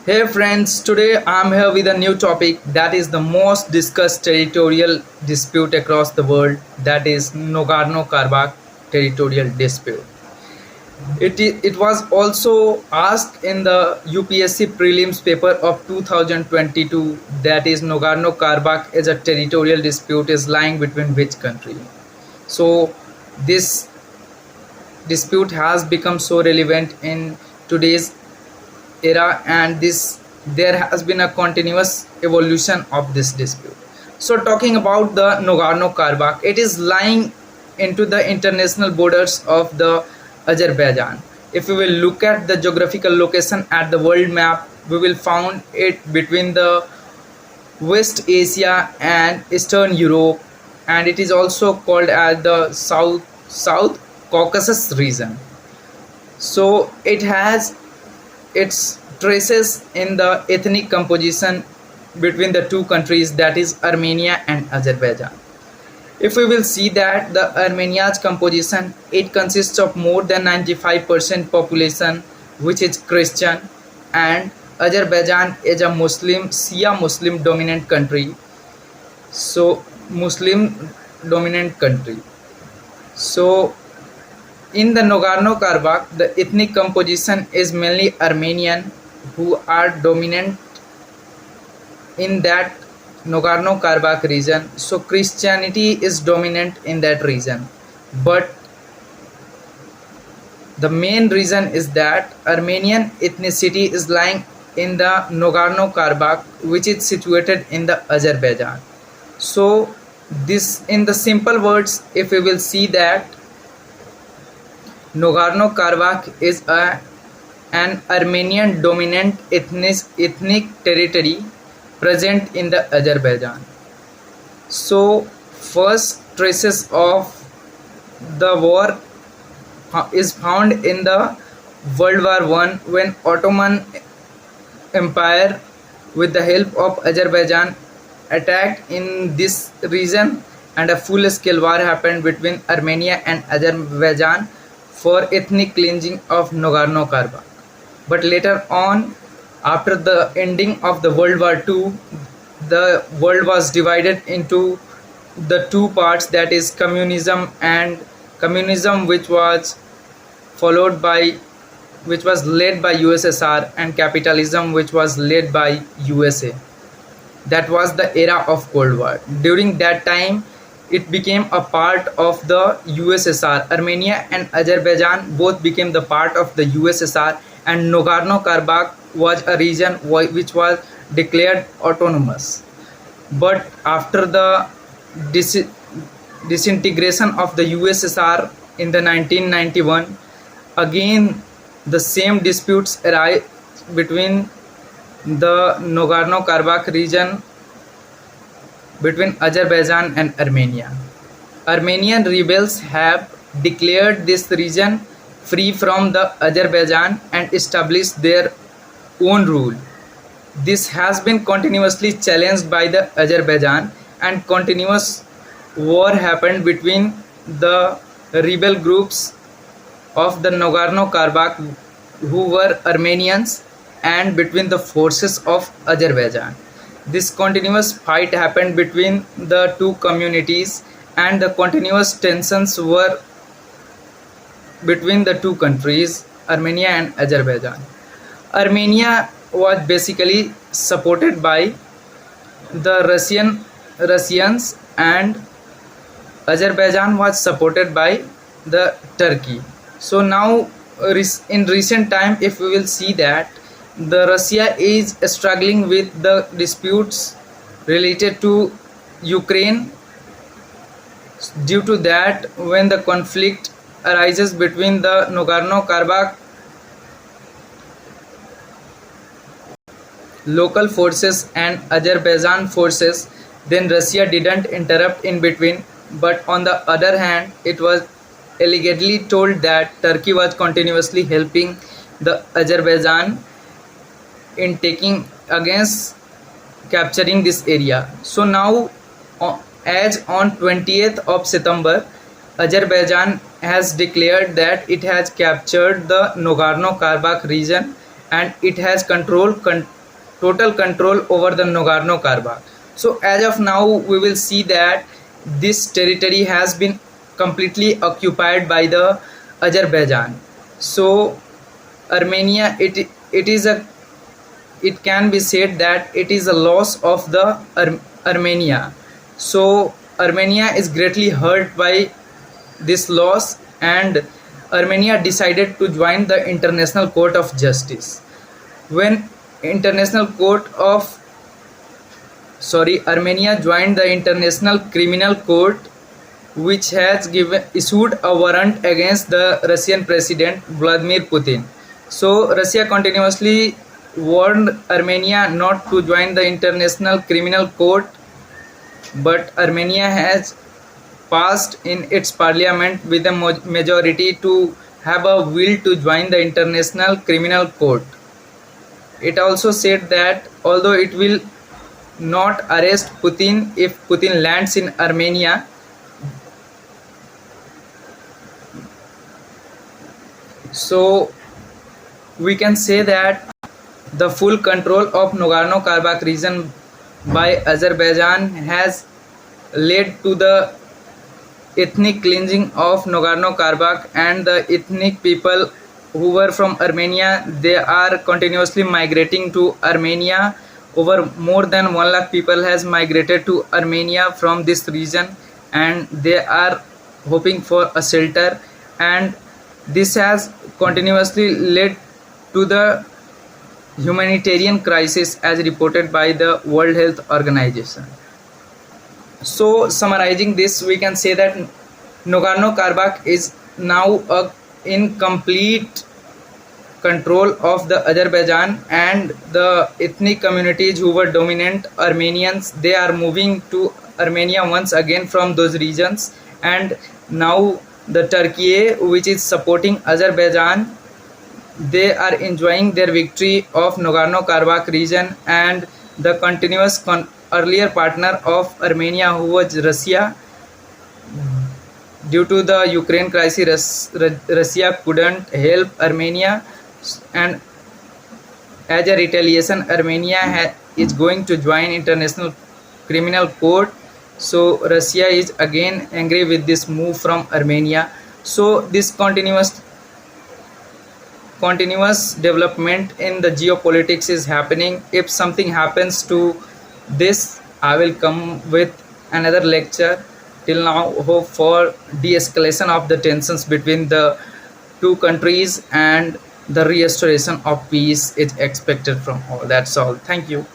Hey friends, today I'm here with a new topic that is the most discussed territorial dispute across the world, that is Nagorno-Karabakh territorial dispute. It was also asked in the UPSC prelims paper of 2022, that is Nagorno-Karabakh as a territorial dispute is lying between which country. So this dispute has become so relevant in today's era, and this there has been a continuous evolution of this dispute. So talking about the Nagorno-Karabakh, it is lying into the international borders of the Azerbaijan. If we will look at the geographical location at the world map, we will find it between the West Asia and Eastern Europe, and it is also called as the South Caucasus region. So it has its traces in the ethnic composition between the two countries, that is Armenia and Azerbaijan. If we will see that the Armenia's composition, it consists of more than 95% population which is Christian, and Azerbaijan is a Muslim, Shia Muslim dominant country. So Muslim dominant country. So in the Nagorno-Karabakh, the ethnic composition is mainly Armenian, who are dominant in that Nagorno-Karabakh region. So Christianity is dominant in that region. But the main reason is that Armenian ethnicity is lying in the Nagorno-Karabakh, which is situated in the Azerbaijan. So this, in the simple words, if we will see that Nagorno-Karabakh is an Armenian dominant ethnic territory present in the Azerbaijan. So first traces of the war is found in the World War I, when Ottoman Empire with the help of Azerbaijan attacked in this region, and a full-scale war happened between Armenia and Azerbaijan for ethnic cleansing of Nagorno-Karabakh. But later on, after the ending of the World War II, the world was divided into the two parts, that is communism, which was led by USSR, and capitalism, which was led by USA. That was the era of Cold War. During that time, it became a part of the USSR. Armenia and Azerbaijan both became the part of the USSR, and Nagorno-Karabakh was a region which was declared autonomous. But after the disintegration of the USSR in the 1991, again the same disputes arise between the Nagorno-Karabakh region between Azerbaijan and Armenia. Armenian rebels have declared this region free from the Azerbaijan and established their own rule. This has been continuously challenged by the Azerbaijan, and continuous war happened between the rebel groups of the Nagorno-Karabakh, who were Armenians, and between the forces of Azerbaijan. This continuous fight happened between the two communities, and the continuous tensions were between the two countries, Armenia and Azerbaijan. Armenia was basically supported by the Russians, and Azerbaijan was supported by the Turkey. So now in recent time, if we will see that the Russia is struggling with the disputes related to Ukraine. Due to that, when the conflict arises between the Nagorno-Karabakh local forces and Azerbaijan forces, then Russia didn't interrupt in between. But on the other hand, it was allegedly told that Turkey was continuously helping the Azerbaijan in taking against capturing this area. So now, as on 20th of September, Azerbaijan has declared that it has captured the Nagorno-Karabakh region, and it has total control over the Nagorno-Karabakh. So as of now, we will see that this territory has been completely occupied by the Azerbaijan. So Armenia, it can be said that it is a loss of the Armenia. So Armenia is greatly hurt by this loss, and Armenia decided to join the International Court of Justice. When International Court of Armenia joined the International Criminal Court, which has issued a warrant against the Russian President Vladimir Putin. So Russia continuously warned Armenia not to join the International Criminal Court, but Armenia has passed in its parliament with a majority to have a will to join the International Criminal Court. It also said that although it will not arrest Putin if Putin lands in Armenia, so we can say that the full control of Nagorno-Karabakh region by Azerbaijan has led to the ethnic cleansing of Nagorno-Karabakh, and the ethnic people who were from Armenia, they are continuously migrating to Armenia. Over more than 1 lakh people has migrated to Armenia from this region, and they are hoping for a shelter, and this has continuously led to the humanitarian crisis as reported by the World Health Organization. So summarizing this, we can say that Nagorno-Karabakh is now in complete control of the Azerbaijan, and the ethnic communities who were dominant Armenians, they are moving to Armenia once again from those regions, and now the Turkey, which is supporting Azerbaijan, they are enjoying their victory of Nagorno-Karabakh region, and the continuous earlier partner of Armenia, who was Russia, due to the Ukraine crisis, Russia couldn't help Armenia, and as a retaliation, Armenia is going to join International Criminal Court. So Russia is again angry with this move from Armenia. So this continuous development in the geopolitics is happening. If something happens to this, I will come with another lecture. Till now, hope for de-escalation of the tensions between the two countries, and the restoration of peace is expected from all. That's all. Thank you.